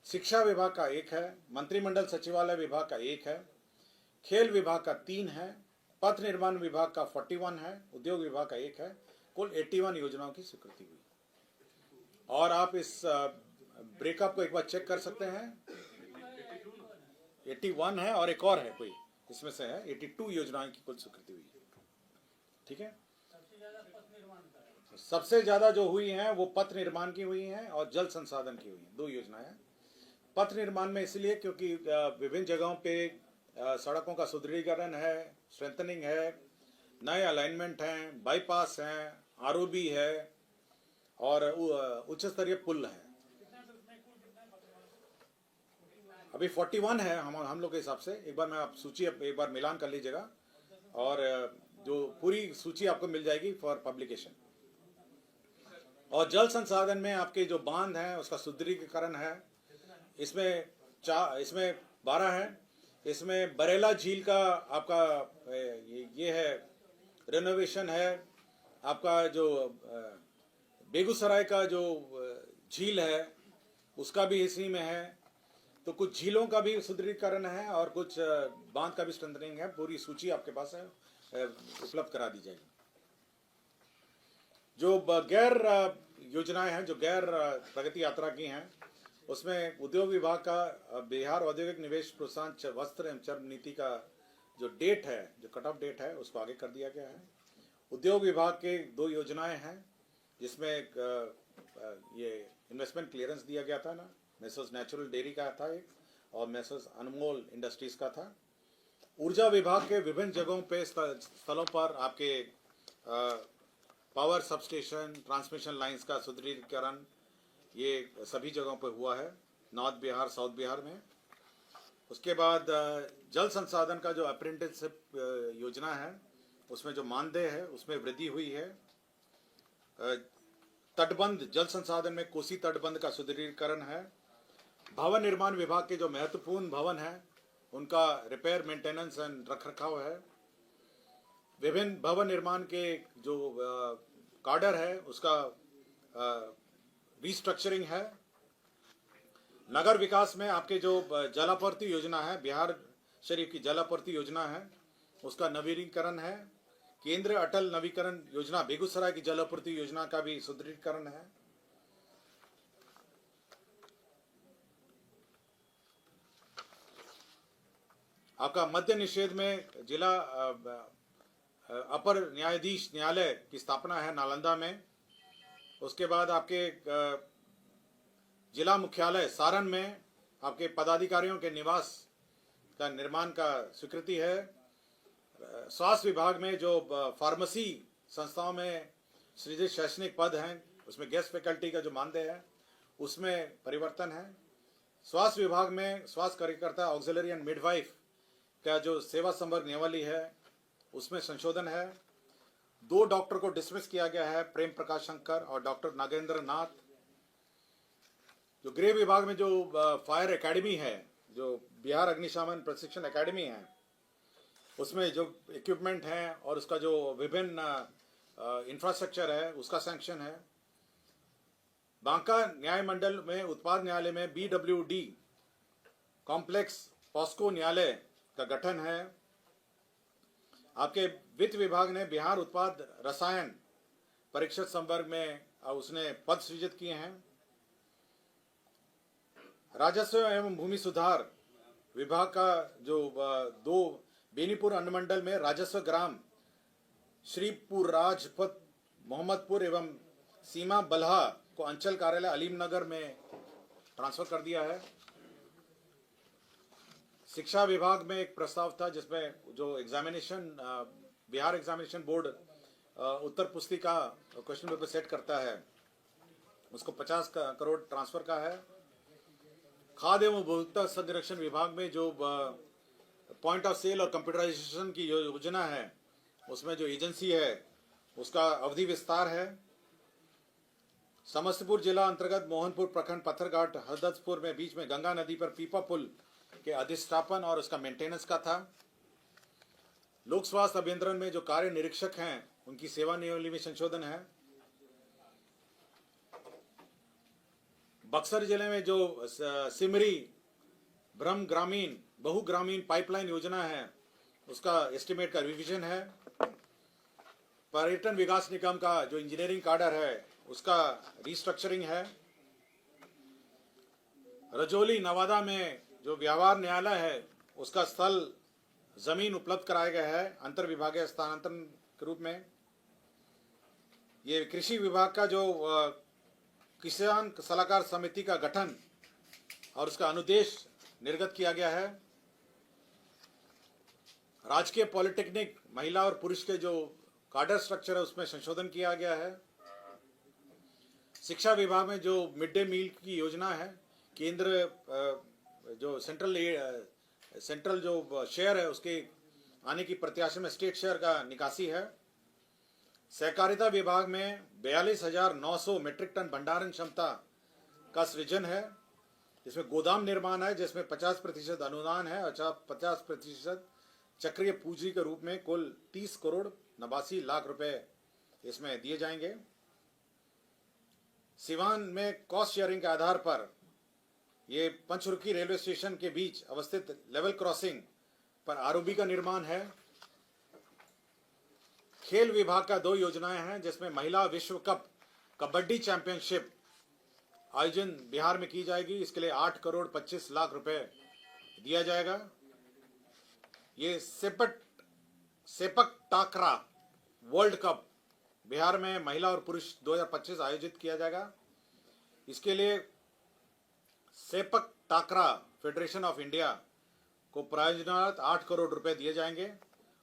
शिक्षा विभाग का 1 है, मंत्रिमंडल सचिवालय विभाग का 1 है, खेल विभाग का 3 है, पथ निर्माण विभाग का 41 है, उद्योग विभाग का 1 है। कुल 81 योजनाओं की स्वीकृति हुई। और आप इस ब्रेकअप को एक बार चेक कर सकते हैं। 81 है और एक और है कोई, इसमें से है 82 योजनाओं की कुल स्वीकृति हुई है। ठीक है, सबसे ज्यादा जो हुई हैं वो पथ निर्माण की हुई हैं और जल संसाधन की हुई हैं, 2 योजनाएं। पथ निर्माण में इसलिए क्योंकि विभिन्न जगहों पे सड़कों का सुदृढ़ीकरण है, स्ट्रेंथनिंग है, नए अलाइनमेंट हैं, बाईपास हैं, आरओबी है और उच्च स्तरीय पुल है। अभी 41 है हम लोग के हिसाब से। एक बार मैं आप सूची एक बार मिलान कर लीजिएगा और जो पूरी सूची आपको मिल जाएगी फॉर पब्लिकेशन। और जल संसाधन में आपके जो बांध हैं उसका सुदृढ़ीकरण है, इसमें 12 है। इसमें बरेला झील का आपका ये है रेनोवेशन है। आपका जो बेगूसराय का जो झील है उसका भी इसी में है। तो कुछ झीलों का भी सुदृढ़ीकरण है और कुछ बांध का भी स्ट्रेंथनिंग है। पूरी सूची आपके पास है, उपलब्ध करा दी जाएगी। जो गैर योजनाएं हैं, जो गैर प्रगति यात्रा की हैं, उसमें उद्योग विभाग का बिहार औद्योगिक निवेश प्रोत्साहन वस्त्र एवं चर्म नीति का जो डेट है, जो कट ऑफ डेट है, उसको आगे कर दिया गया है। उद्योग विभाग के 2 योजनाएं हैं जिसमें ये इन्वेस्टमेंट क्लियरेंस दिया गया था ना, मेसर्स नेचुरल डेयरी का था एक, और मेसर्स अनमोल इंडस्ट्रीज का था। ऊर्जा विभाग के विभिन्न जगहों पे स्थलों पर आपके पावर सबस्टेशन, ट्रांसमिशन लाइंस का सुदृढ़ीकरण, ये सभी जगहों पर हुआ है, नॉर्थ बिहार, साउथ बिहार में। उसके बाद जल संसाधन का जो अप्रेंटिसशिप योजना है, उसमें जो मानदेय है उसमें वृद्धि हुई है। तटबंध जल संसाधन में कोसी तटबंध का सुदृढ़ीकरण है। भवन निर्माण विभाग के जो महत्वपूर्ण भवन है उनका रिपेयर, मेंटेनेंस एंड रखरखाव है। विभिन्न भवन निर्माण के जो कार्डर है उसका रिस्ट्रक्चरिंग है। नगर विकास में आपके जो जलापूर्ति योजना है, बिहार शरीफ की जलापूर्ति योजना है, उसका नवीनीकरण है। केंद्रीय अटल नवीकरण योजना, बेगूसराय की जलापूर्ति योजना का भी सुदृढ़ीकरण है। आपका मद्य निषेध में जिला अपर न्यायाधीश न्यायालय की स्थापना है नालंदा में। उसके बाद आपके जिला मुख्यालय सारण में आपके पदाधिकारियों के निवास का निर्माण का स्वीकृति है। स्वास्थ्य विभाग में जो फार्मेसी संस्थाओं में सृजित शैक्षणिक पद हैं उसमें गेस्ट फैकल्टी का जो मानदेय है उसमें परिवर्तन है। स्वास्थ्य विभाग में स्वास्थ्य कार्यकर्ता, ऑक्सिलरी एंड मिडवाइफ का जो सेवा संवर्ग नियमावली है उसमें संशोधन है। 2 डॉक्टर को डिसमिस किया गया है, प्रेम प्रकाश शंकर और डॉक्टर नागेंद्र नाथ। जो गृह विभाग में जो फायर एकेडमी है, जो बिहार अग्निशमन प्रशिक्षण एकेडमी है, उसमें जो इक्विपमेंट हैं और उसका जो विभिन्न इंफ्रास्ट्रक्चर है उसका सैंक्शन है। बांका न्याय मंडल में उत्पाद न्यायालय में BWD कॉम्प्लेक्स पॉस्को न्यायालय का गठन है। आपके वित्त विभाग ने बिहार उत्पाद रसायन परीक्षक संवर्ग में उसने पद सृजित किए हैं। राजस्व एवं भूमि सुधार विभाग का जो 2 बेनीपुर अनुमंडल में राजस्व ग्राम श्रीपुर राजपथ मोहम्मदपुर एवं सीमा बल्हा को अंचल कार्यालय अलीमनगर में ट्रांसफर कर दिया है। शिक्षा विभाग में एक प्रस्ताव था जिसमें जो एग्जामिनेशन बिहार एग्जामिनेशन बोर्ड उत्तर पुस्तिका क्वेश्चन पेपर सेट करता है उसको 50 करोड़ ट्रांसफर का है। खाद्य एवं उपभोक्ता संरक्षण विभाग में जो पॉइंट ऑफ सेल और कंप्यूटराइजेशन की योजना है उसमें जो एजेंसी है उसका अवधि विस्तार है। समस्तीपुर जिला अंतर्गत मोहनपुर प्रखंड पत्थरघाट हरदत्तपुर में बीच में गंगा नदी पर पीपा पुल के अधिष्ठापन और उसका मेंटेनेंस का था। लोक स्वास्थ्य अभियंत्रण में जो कार्य निरीक्षक हैं उनकी सेवा नियमावली में संशोधन है। बक्सर जिले में जो सिमरी ब्रह्म ग्रामीण बहुग्रामीण पाइपलाइन योजना है उसका एस्टिमेट का रिवीजन है। पर्यटन विकास निगम का जो इंजीनियरिंग काडर है उसका रिस्ट्रक्चरिंग है। रजौली नवादा में जो व्यवहार न्यायालय है उसका स्थल जमीन उपलब्ध कराया गया है अंतर विभागीय स्थानांतरण के रूप में। ये कृषि विभाग का जो किसान सलाहकार समिति का गठन और उसका अनुदेश निर्गत किया गया है। राजकीय पॉलिटेक्निक महिला और पुरुष के जो काडर स्ट्रक्चर है उसमें संशोधन किया गया है। शिक्षा विभाग में जो मिड डे मील की योजना है केंद्र जो सेंट्रल जो शेयर है उसके आने की प्रत्याशा में स्टेट शेयर का निकासी है। सहकारिता विभाग में 42,900 मीट्रिक टन भंडारण क्षमता का सृजन है। इसमें गोदाम निर्माण है जिसमें 50% अनुदान है और 50% चक्रीय पूंजी के रूप में कुल 30 करोड़ 89 लाख रुपए इसमें दिए जाएंगे। सिवान में कॉस्ट शेयरिंग के आधार पर ये पंचरुखी रेलवे स्टेशन के बीच अवस्थित लेवल क्रॉसिंग पर आरओबी का निर्माण है। खेल विभाग का 2 योजनाएं हैं जिसमें महिला विश्व कप कबड्डी चैंपियनशिप आयोजन बिहार में की जाएगी। इसके लिए 8 करोड़ 25 लाख रुपए दिया जाएगा। ये सेपक टाकरा वर्ल्ड कप बिहार में महिला और पुरुष 2025 आयोजित किया जाएगा। इसके लिए सेपक टाकरा फेडरेशन ऑफ इंडिया को प्रायोजनार्थ 8 करोड़ रुपए दिए जाएंगे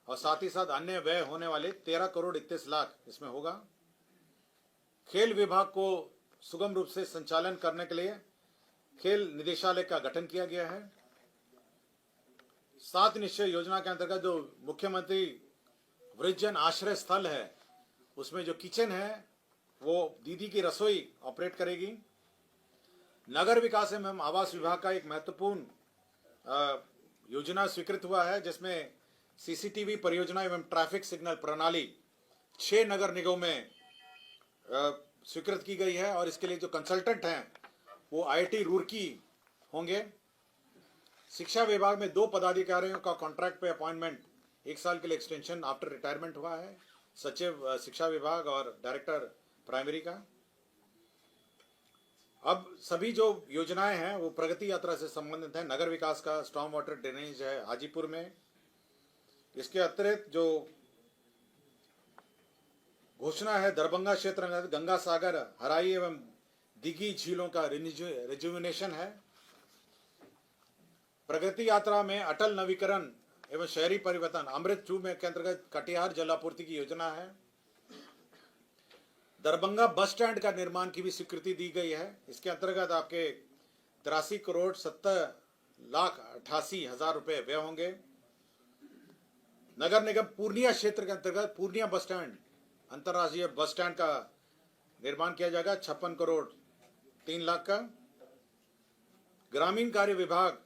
और साथ ही साथ अन्य व्यय होने वाले 13 करोड़ 31 लाख इसमें होगा। खेल विभाग को सुगम रूप से संचालन करने के लिए खेल निदेशालय का गठन किया गया है। 7 निश्चय योजना के अंतर्गत जो मुख्यमंत्री वृद्धजन आश्रय स्थल है उसमें जो किचन है वो दीदी की रसोई ऑपरेट करेगी। नगर विकास एवं आवास विभाग का एक महत्वपूर्ण योजना स्वीकृत हुआ है जिसमें सीसीटीवी परियोजना एवं ट्रैफिक सिग्नल प्रणाली 6 नगर निगमों में स्वीकृत की गई है और इसके लिए जो कंसल्टेंट हैं वो आईआईटी रुड़की होंगे। शिक्षा विभाग में 2 पदाधिकारियों का कॉन्ट्रैक्ट पे अपॉइंटमेंट 1 साल के लिए एक्सटेंशन आफ्टर रिटायरमेंट हुआ है, सचिव शिक्षा विभाग और डायरेक्टर प्राइमरी का। अब सभी जो योजनाएं हैं वो प्रगति यात्रा से संबंधित है। नगर विकास का स्टॉर्म वाटर ड्रेनेज है हाजीपुर में। इसके अतिरिक्त जो घोषणा है दरभंगा क्षेत्र में गंगा सागर हराई एवं दिघी झीलों का रिजुविनेशन है। प्रगति यात्रा में अटल नवीकरण एवं शहरी परिवर्तन अमृत 2 में के अंतर्गत कटिहार जलापूर्ति की योजना है। दरभंगा बस स्टैंड का निर्माण की भी स्वीकृति दी गई है। इसके अंतर्गत आपके 83 करोड़ 70,88,000 रुपए व्यय होंगे। नगर निगम पूर्णिया क्षेत्र के अंतर्गत पूर्णिया बस स्टैंड अंतर्राष्ट्रीय बस स्टैंड का निर्माण किया जाएगा 56 करोड़ 3 लाख का। ग्रामीण कार्य विभाग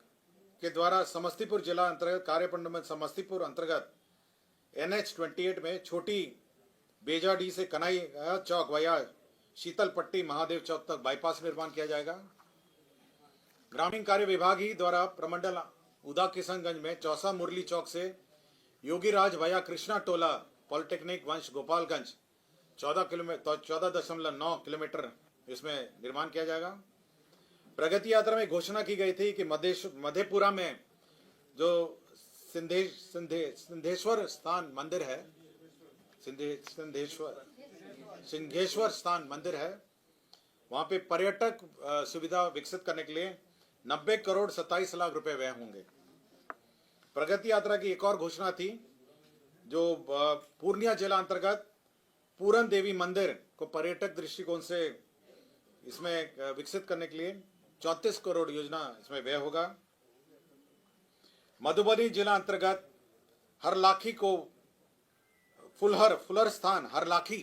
के द्वारा समस्तीपुर जिला अंतर्गत कार्यपंड में समस्तीपुर अंतर्गत NH-28 में छोटी बेजाडी से कनाई चौक वया शीतल पट्टी महादेव चौक तक बाईपास निर्माण किया जाएगा। ग्रामीण कार्य विभाग ही द्वारा प्रमंडल उदा किशनगंज में चौसा मुरली चौक से योगीराज वया कृष्णा टोला पॉलिटेक्निक वंश गोपालगंज 14.9 किलोमीटर इसमें निर्माण किया जाएगा। प्रगति यात्रा में घोषणा की गई थी कि मधेपुरा में जो सिंधेश्वर स्थान मंदिर है सिंहेश्वर स्थान मंदिर है वहां पे पर्यटक सुविधा विकसित करने के लिए 90 करोड़ 27 लाख रुपए व्यय होंगे। प्रगति यात्रा की एक और घोषणा थी जो पूर्णिया जिला अंतर्गत पूरन देवी मंदिर को पर्यटक दृष्टिकोण से इसमें विकसित करने के लिए 34 करोड़ योजना इसमें व्यय होगा। मधुबनी जिला अंतर्गत हरलाखी को फुलर स्थान हरलाखी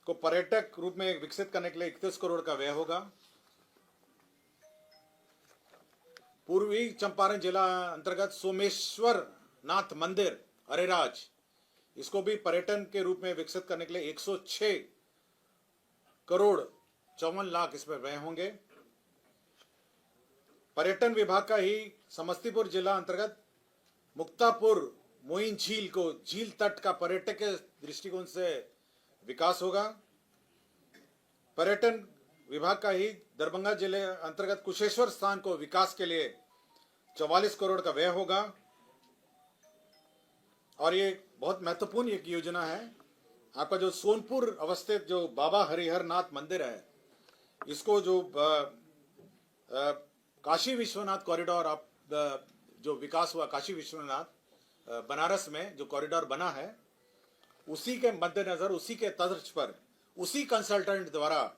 को पर्यटक रूप में विकसित करने के लिए 31 करोड़ का व्यय होगा। पूर्वी चंपारण जिला अंतर्गत सोमेश्वर नाथ मंदिर अरेराज इसको भी पर्यटन के रूप में विकसित करने के लिए 106 करोड़ 54 लाख इसमें व्यय होंगे। पर्यटन विभाग का ही समस्तीपुर जिला अंतर्गत मुक्तापुर मोइन झील को झील तट का पर्यटक के दृष्टिकोण से विकास होगा। पर्यटन विभाग का ही दरभंगा जिले अंतर्गत कुशेश्वर स्थान को विकास के लिए 44 करोड़ का व्यय होगा। और ये बहुत महत्वपूर्ण एक योजना है। आपका जो सोनपुर अवस्थित जो बाबा हरिहरनाथ मंदिर है, इसको जो काशी विश्वनाथ कॉरिडोर आप जो विकास हुआ काशी विश्वनाथ बनारस में जो कॉरिडोर बना है, उसी के मद्देनजर उसी के तर्ज पर उसी कंसल्टेंट द्वारा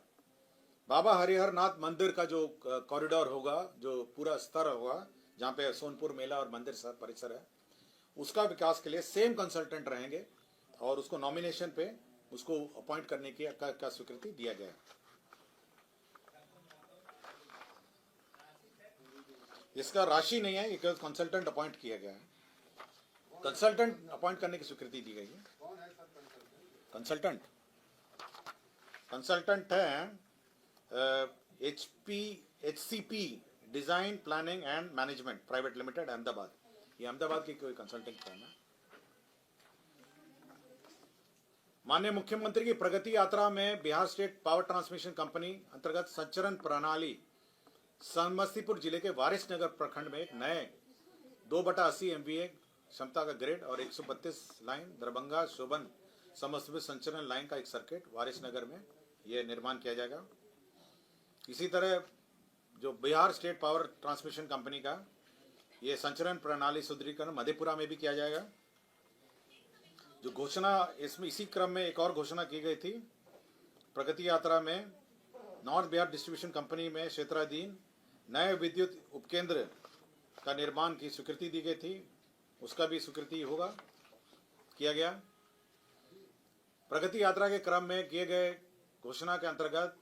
बाबा हरिहरनाथ मंदिर का जो कॉरिडोर होगा, जो पूरा स्तर होगा जहाँ पे सोनपुर मेला और मंदिर परिसर है, उसका विकास के लिए सेम कंसल्टेंट रहेंगे और उसको नॉमिनेशन पे उसको अपॉइंट करने की का स्वीकृति दिया गया है। इसका राशि नहीं है, एक कंसल्टेंट अपॉइंट किया गया है। कंसल्टेंट अपॉइंट करने की स्वीकृति दी गई है। कंसल्टेंट है HCP design planning and management private limited Ahmedabad. ये अहमदाबाद की कोई कंसल्टिंग फर्म है। माननीय मुख्यमंत्री की प्रगति यात्रा में Bihar state power transmission company अंतर्गत संचरण प्रणाली समस्तीपुर जिले के वारिसनगर प्रखंड में एक नए 2/80 MVA क्षमता का ग्रिड और 132 लाइन दरभंगा शोभन समस्तीपुर संचरण लाइन का एक सर्किट वारिसनगर में यह निर्माण किया जाएगा। इसी तरह जो Bihar state power transmission company का ये संचरण प्रणाली सुदृढ़ीकरण मधेपुरा में भी किया जाएगा। जो घोषणा इसमें इसी क्रम में एक और घोषणा की गई थी प्रगति यात्रा में, नॉर्थ बिहार डिस्ट्रीब्यूशन कंपनी में क्षेत्राधीन नए विद्युत उपकेंद्र का निर्माण की स्वीकृति दी गई थी, उसका भी स्वीकृति होगा किया गया। प्रगति यात्रा के क्रम में किए गए घोषणा के अंतर्गत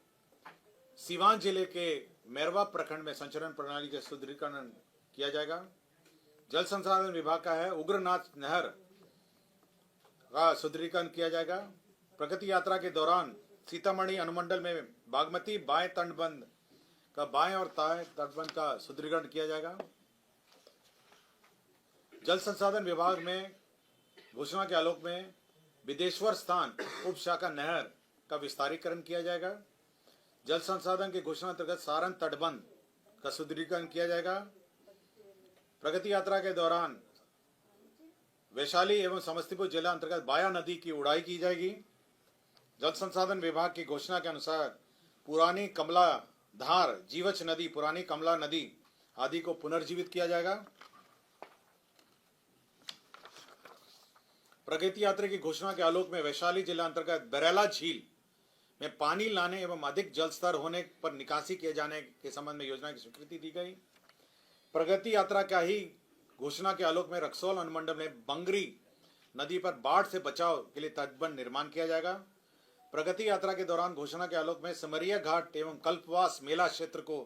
सीवान जिले के मैरवा प्रखंड में संचरण प्रणाली के सुदृढ़ीकरण किया जाएगा। जल संसाधन विभाग का है उग्रनाथ नहर का सुदृढ़ीकरण किया जाएगा। प्रगति यात्रा के दौरान सीतामढ़ी अनुमंडल में बागमती बाएं तटबंध का बाएं और दाएं तटबंध का सुदृढ़ीकरण किया जाएगा। जल संसाधन विभाग में घोषणा के आलोक में विदेश्वर स्थान उप शाखा नहर का विस्तारीकरण किया जाएगा। जल संसाधन की घोषणा अंतर्गत सारण तटबंध का सुदृढ़ीकरण किया जाएगा। प्रगति यात्रा के दौरान वैशाली एवं समस्तीपुर जिला अंतर्गत बाया नदी की उड़ाई की जाएगी। जल संसाधन विभाग की घोषणा के अनुसार पुरानी कमला धार, जीवछ नदी, पुरानी कमला नदी आदि को पुनर्जीवित किया जाएगा। प्रगति यात्रा की घोषणा के आलोक में वैशाली जिला अंतर्गत बरेला झील में पानी लाने एवं अधिक जल स्तर होने पर निकासी किए जाने के संबंध में योजना की स्वीकृति दी गई। प्रगति यात्रा का ही घोषणा के आलोक में रक्सौल अनुमंडल में बंगरी नदी पर बाढ़ से बचाव के लिए तटबंध निर्माण किया जाएगा। प्रगति यात्रा के दौरान घोषणा के आलोक में सिमरिया घाट एवं कल्पवास मेला क्षेत्र को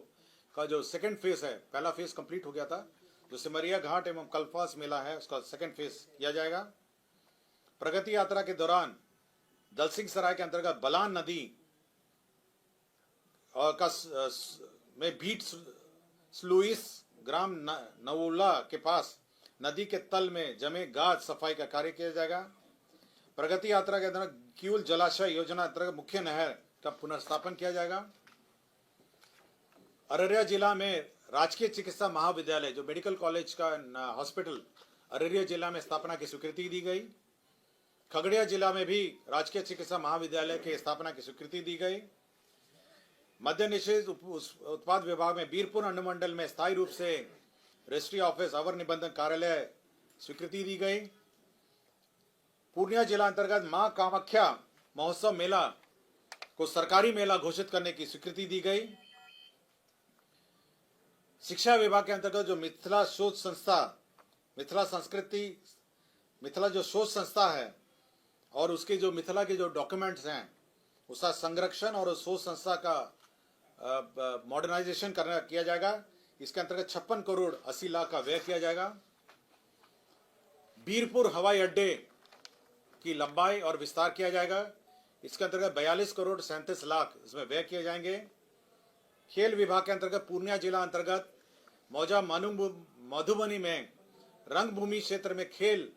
का जो सेकंड फेज है, पहला फेज कंप्लीट हो गया था, जो सिमरिया घाट एवं कल्पवास मेला है उसका सेकंड फेज किया जाएगा। प्रगति यात्रा के दौरान दलसिंह सराय के अंतर्गत बलान नदी में भीट स्लुइस ग्राम नवुला के पास नदी के तल में जमे गाद सफाई का कार्य किया जाएगा। प्रगति यात्रा के दौरान क्यूल जलाशय योजना अंतर्गत मुख्य नहर का पुनर्स्थापन किया जाएगा। अररिया जिला में राजकीय चिकित्सा महाविद्यालय जो मेडिकल कॉलेज का हॉस्पिटल अररिया जिला में स्थापना की स्वीकृति दी गई। खगड़िया जिला में भी राजकीय चिकित्सा महाविद्यालय की स्थापना की स्वीकृति दी गई। मद्य निषेध उत्पाद विभाग में बीरपुर अनुमंडल में स्थायी रूप से रजिस्ट्री ऑफिस अवर निबंधन कार्यालय स्वीकृति दी गई। पूर्णिया जिला अंतर्गत मां कामाख्या महोत्सव मेला को सरकारी मेला घोषित करने की स्वीकृति दी गई। शिक्षा विभाग के अंतर्गत जो मिथिला शोध संस्था, मिथिला जो शोध संस्था है और उसके जो मिथिला के जो डॉक्यूमेंट्स हैं उसका संरक्षण और शोध संस्था का मॉडर्नाइजेशन किया जाएगा। इसके अंतर्गत 56 करोड़ 80 लाख का व्यय किया जाएगा। बीरपुर हवाई अड्डे की लंबाई और विस्तार किया जाएगा। इसके अंतर्गत 42 करोड़ 37 लाख इसमें व्यय किए जाएंगे। खेल विभाग के अंतर्गत पूर्णिया जिला अंतर्गत मौजा मधुबनी में रंगभूमि क्षेत्र में खेल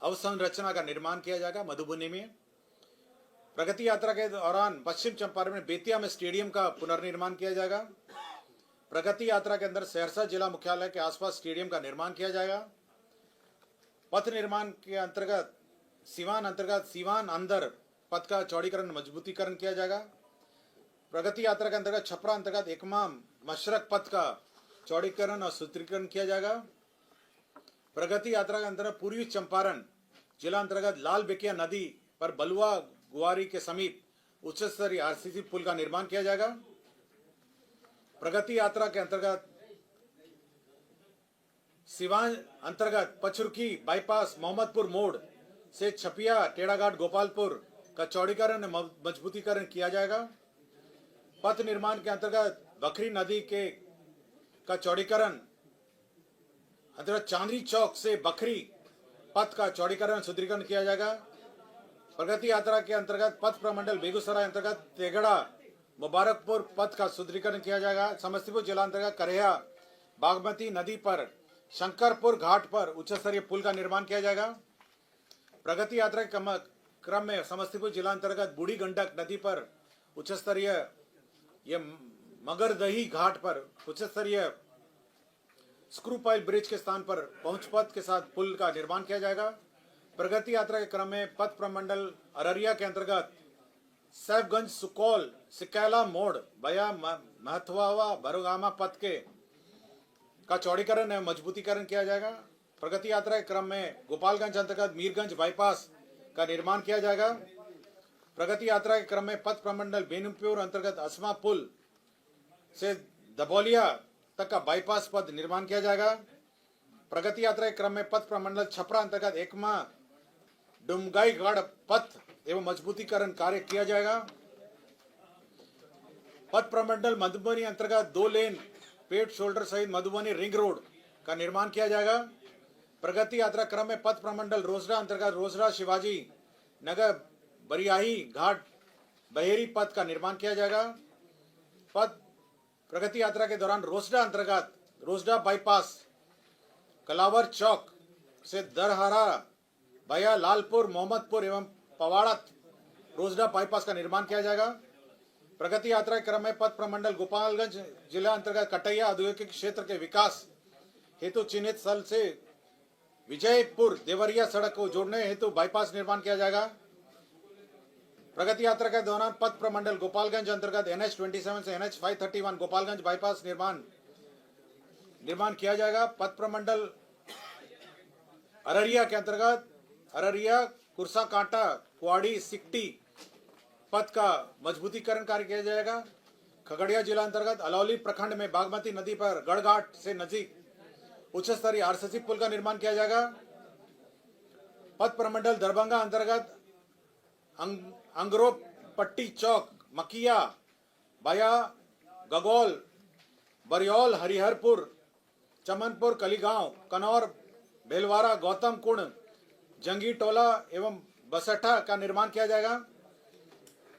अवसंरचना का निर्माण किया जाएगा। मधुबनी में प्रगति यात्रा के दौरान पश्चिम चंपारण में बेतिया में स्टेडियम का पुनर्निर्माण किया जाएगा। प्रगति यात्रा के अंदर सहरसा जिला मुख्यालय के आसपास स्टेडियम का निर्माण किया जाएगा। पथ निर्माण के अंतर्गत सीवान अंदर पथ का चौड़ीकरण मजबूतीकरण किया जाएगा। प्रगति यात्रा के अंतर्गत छपरा अंतर्गत एकमा मशरक पथ का चौड़ीकरण और सुदृढ़ीकरण किया जाएगा। प्रगति यात्रा के अंतर्गत पूर्वी चंपारण जिला अंतर्गत लाल बेकिया नदी पर बलुआ गुआरी के समीप उच्च स्तरीय आरसीसी पुल का निर्माण किया जाएगा। प्रगति यात्रा के अंतर्गत सिवान अंतर्गत पचरुखी बाईपास मोहम्मदपुर मोड़ से छपिया टेढ़ाघाट गोपालपुर का चौड़ीकरण मजबूतीकरण किया जाएगा। पथ निर्माण के अंतर्गत बखरी नदी के का चौड़ीकरण अंतर्गत चांदनी चौक से बखरी पथ का चौड़ीकरण सुदृढ़ीकरण किया जाएगा। प्रगति यात्रा के अंतर्गत पथ प्रमंडल बेगूसराय अंतर्गत तेगड़ा मुबारकपुर पथ का सुदृढ़ीकरण किया जाएगा। समस्तीपुर जिला अंतर्गत करैया बागमती नदी पर शंकरपुर घाट पर उच्च स्तरीय पुल का निर्माण किया जाएगा। प्रगति यात्रा के क्रम में समस्तीपुर जिला अंतर्गत बूढ़ी गंडक नदी पर उच्च स्तरीय मगरदही घाट पर उच्च स्तरीय स्क्रू पाइल ब्रिज के स्थान पर पहुंच पथ के साथ पुल का निर्माण किया जाएगा। प्रगति यात्रा के क्रम में पथ प्रमंडल अररिया के अंतर्गत सैफगंज सुकौल सिकैला मोड़ बया महथवावा भरोगामा पथ के का चौड़ीकरण एवं मजबूतीकरण किया जाएगा। प्रगति यात्रा के क्रम में गोपालगंज अंतर्गत मीरगंज बाईपास का निर्माण किया जाएगा। प्रगति यात्रा के क्रम में पथ प्रमंडल बेनीपुर अंतर्गत असमा पुल से दबौलिया तक का बाईपास पथ निर्माण किया जाएगा। प्रगति यात्रा के क्रम में पथ प्रमंडल छपरा अंतर्गत एकमा डुमगाईगढ़ पथ एवं मजबूतीकरण कार्य किया जाएगा। पथ प्रमंडल मधुबनी अंतर्गत 2 लेन पेट शोल्डर सहित मधुबनी रिंग रोड का निर्माण किया जाएगा। प्रगति यात्रा क्रम में पथ प्रमंडल रोसड़ा अंतर्गत रोसड़ा शिवाजी नगर बरियाही घाट बहेरी पथ का निर्माण किया जाएगा। पथ प्रगति यात्रा के दौरान रोसड़ा अंतर्गत रोसड़ा बाईपास कलावर चौक से दरहरा भया लालपुर मोहम्मदपुर एवं पवाड़ा रोसड़ा बाईपास का निर्माण किया जाएगा। प्रगति यात्रा के क्रम में पथ प्रमंडल गोपालगंज जिला अंतर्गत कटैया औद्योगिक क्षेत्र के विकास हेतु चिन्हित स्थल से विजयपुर देवरिया सड़क को जोड़ने हेतु बाईपास निर्माण किया जाएगा। प्रगति यात्रा के दौरान पथ प्रमंडल गोपालगंज अंतर्गत NH27 से NH531 गोपालगंज बाईपास निर्माण किया जाएगा। पथ प्रमंडल अररिया के अंतर्गत अररिया कुरसा कांटा कुआड़ी सिकटी पथ का मजबूतीकरण कार्य किया जाएगा। खगड़िया जिला अंतर्गत अलौली प्रखंड में बागमती नदी पर गढ़घाट से नजदीक उच्च स्तरीय आरसीसी पुल का निर्माण किया जाएगा। पथ प्रमंडल दरभंगा अंतर्गत अंगरो पट्टी चौक मकिया बया गगौल बरियौल हरिहरपुर चमनपुर कलीगांव कनौर भेलवाड़ा गौतम कुंड जंगी टोला एवं बसठा का निर्माण किया जाएगा।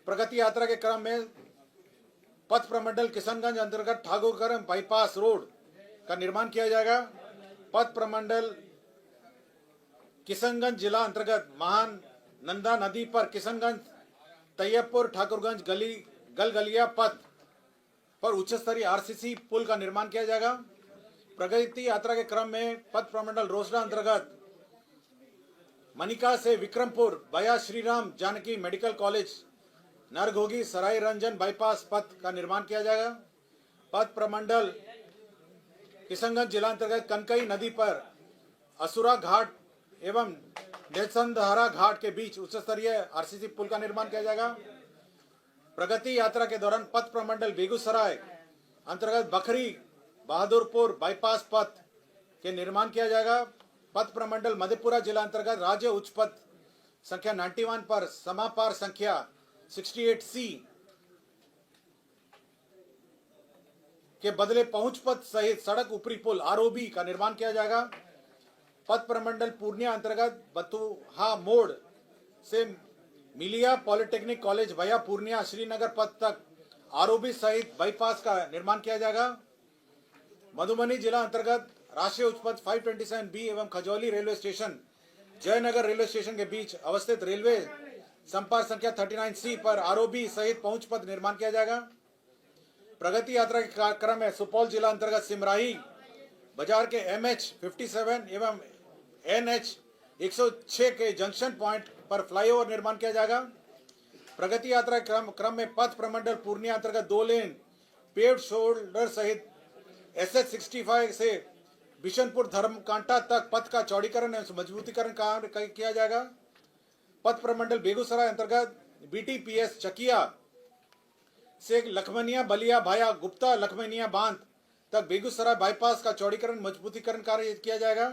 प्रगति यात्रा के क्रम में पथ प्रमंडल किशनगंज अंतर्गत ठाकुरगंज बाईपास रोड का निर्माण किया जाएगा। पथ प्रमंडल किशनगंज जिला अंतर्गत महान नंदा नदी पर किशनगंज तैयबपुर ठाकुरगंज गलगलिया पथ पर उच्च स्तरीय आरसीसी पुल का निर्माण किया जाएगा। प्रगति यात्रा के क्रम में पथ प्रमंडल रोसड़ा अंतर्गत मनिका से विक्रमपुर बया श्रीराम जानकी मेडिकल कॉलेज नरघोगी सराय रंजन बाईपास पथ का निर्माण किया जाएगा। पथ प्रमंडल किशनगंज जिला अंतर्गत कनकई नदी पर असुरा घाट एवं नेलसंदहरा घाट के बीच उच्च स्तरीय आरसीसी पुल का निर्माण किया जाएगा। प्रगति यात्रा के दौरान पथ प्रमंडल बेगूसराय अंतर्गत बखरी बहादुरपुर बाईपास पथ के निर्माण किया जाएगा। पथ प्रमंडल मधेपुरा जिला अंतर्गत राज्य उच्च पथ संख्या 91 पर समापार संख्या 68C के बदले पहुंच पथ सहित सड़क ऊपरी पुल ROB का निर्माण किया जाएगा। पथ प्रमंडल पूर्णिया अंतर्गत बतुहा मोड़ से मिलिया पॉलिटेक्निक कॉलेज भया पूर्णिया श्रीनगर पथ तक ROB सहित बाईपास का निर्माण किया जाएगा। मधुबनी जिला अंतर्गत राष्ट्रीय उच्च पथ 527B एवं Khajauli railway station Jaynagar railway station के बीच अवस्थित रेलवे संपर्क संख्या 39C पर आरओबी सहित पहुंच पथ निर्माण किया जाएगा। प्रगति यात्रा के कार्यक्रम में सुपौल जिला अंतर्गत सिमराही बाजार के MH57 एवं NH 106 के जंक्शन पॉइंट पर फ्लाईओवर निर्माण किया जाएगा। प्रगति यात्रा क्रम में पथ प्रमंडल पूर्णिया अंतर्गत 2 लेन पेव्ड शोल्डर सहित SH 65 से बिशनपुर धर्मकांटा तक पथ का चौड़ीकरण एवं मजबूतीकरण कार्य किया जाएगा। पथ प्रमंडल बेगूसराय अंतर्गत BTPS चकिया से लखमनिया बलिया भाया गुप्ता लखमनिया बांध तक बेगूसराय बाईपास का चौड़ीकरण मजबूतीकरण कार्य किया जाएगा।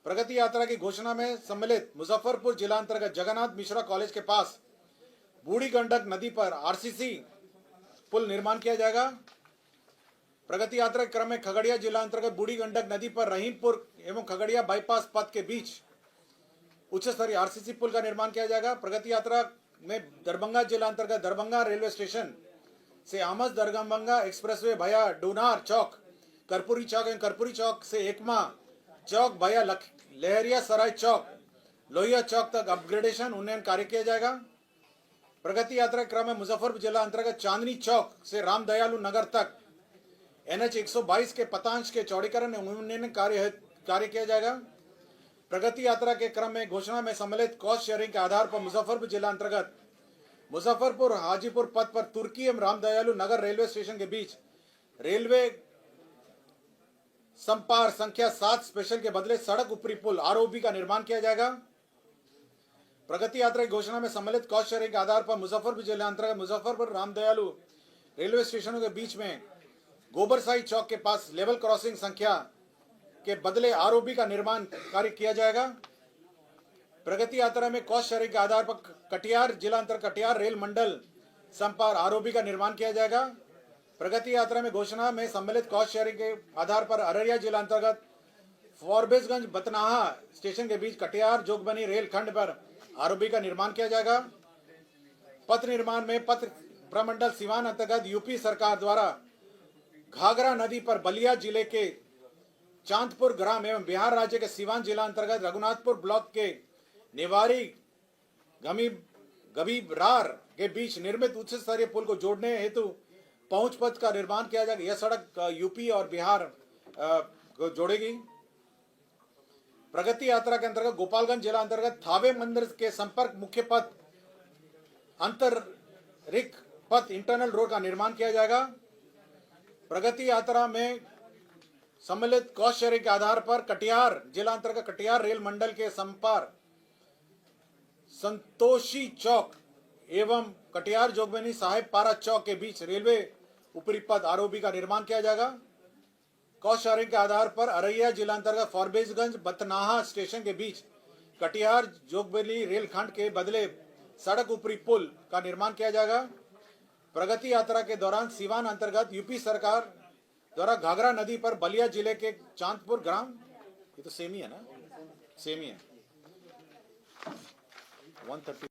प्रगति यात्रा की घोषणा में सम्मिलित मुजफ्फरपुर जिला अंतर्गत जगन्नाथ मिश्रा कॉलेज के पास बूढ़ी गंडक नदी पर RCC पुल निर्माण किया जाएगा। प्रगति यात्रा के क्रम में खगड़िया जिला अंतर्गत बूढ़ी गंडक नदी पर रहीमपुर एवं खगड़िया बाईपास पथ के बीच उच्च स्तरीय RCC पुल का निर्माण किया जाएगा। प्रगति यात्रा में दरभंगा जिला अंतर्गत दरभंगा रेलवे स्टेशन से आमस दरभंगा एक्सप्रेसवे भया डोनार चौक कर्पूरी चौक एवं कर्पूरी चौक से एकमा चौक भया लहरिया सराय चौक लोहिया चौक तक अपग्रेडेशन उन्नयन कार्य किया जाएगा। प्रगति यात्रा के क्रम में मुजफ्फरपुर जिला अंतर्गत चांदनी चौक से रामदयालु नगर तक NH 122 के पतांश के चौड़ीकरण एवं उन्नयन कार्य किया जाएगा। प्रगति यात्रा के क्रम में घोषणा में सम्मिलित कॉस्ट शेयरिंग के आधार पर मुजफ्फरपुर जिला अंतर्गत मुजफ्फरपुर हाजीपुर पथ पर तुर्की एवं रामदयालु नगर रेलवे स्टेशन के बीच रेलवे संपार संख्या 7 स्पेशल के बदले सड़क ऊपरी पुल ROB का निर्माण किया जाएगा। प्रगति यात्रा की घोषणा में सम्मिलित कॉस्ट शेयरिंग के आधार पर मुजफ्फरपुर जिला अंतर्गत मुजफ्फरपुर रामदयालु रेलवे स्टेशनों के बीच में गोबरसाई चौक के पास लेवल क्रॉसिंग संख्या के बदले ROB का निर्माण कार्य किया जाएगा। प्रगति यात्रा में कॉस्ट शेयरिंग के आधार पर कटिहार जिला अंतर्गत कटिहार रेल मंडल संपार ROB का निर्माण किया जाएगा। प्रगति यात्रा में घोषणा में सम्मिलित कॉस्ट शेयरिंग के आधार पर अररिया जिला अंतर्गत फॉरबिसगंज बतनाहा स्टेशन के बीच कटिहार जोगबनी रेल खंड पर ROB का निर्माण किया जाएगा। पथ निर्माण में पथ प्रमंडल सिवान अंतर्गत यूपी सरकार द्वारा घाघरा नदी पर बलिया जिले के चांदपुर ग्राम एवं बिहार राज्य के सिवान जिला अंतर्गत रघुनाथपुर ब्लॉक के निवारी गभीरार के बीच निर्मित उच्च स्तरीय पुल को जोड़ने हेतु पहुंच पथ का निर्माण किया जाएगा। यह सड़क यूपी और बिहार को जोड़ेगी। प्रगति यात्रा के अंतर्गत गोपालगंज जिला अंतर्गत थावे मंदिर के संपर्क मुख्य पथ अंतरिक पथ इंटरनल रोड का निर्माण किया जाएगा। प्रगति यात्रा में सम्मिलित कॉस्ट शेयरिंग के आधार पर कटिहार जिला अंतर्गत कटिहार रेल मंडल के संपार संतोषी चौक एवं कटिहार जोगबनी साहेब पारा चौक के बीच रेलवे ऊपरी पथ ROB का निर्माण किया जाएगा। कॉस्ट शेयरिंग के आधार पर अररिया जिला अंतर्गत फॉरबिसगंज बतनाहा स्टेशन के बीच कटिहार जोगबनी रेलखंड के बदले सड़क ऊपरी पुल का निर्माण किया जाएगा। प्रगति यात्रा के दौरान सिवान अंतर्गत यूपी सरकार द्वारा घाघरा नदी पर बलिया जिले के चांदपुर ग्राम, ये तो सेम ही है ना, सेम ही है 130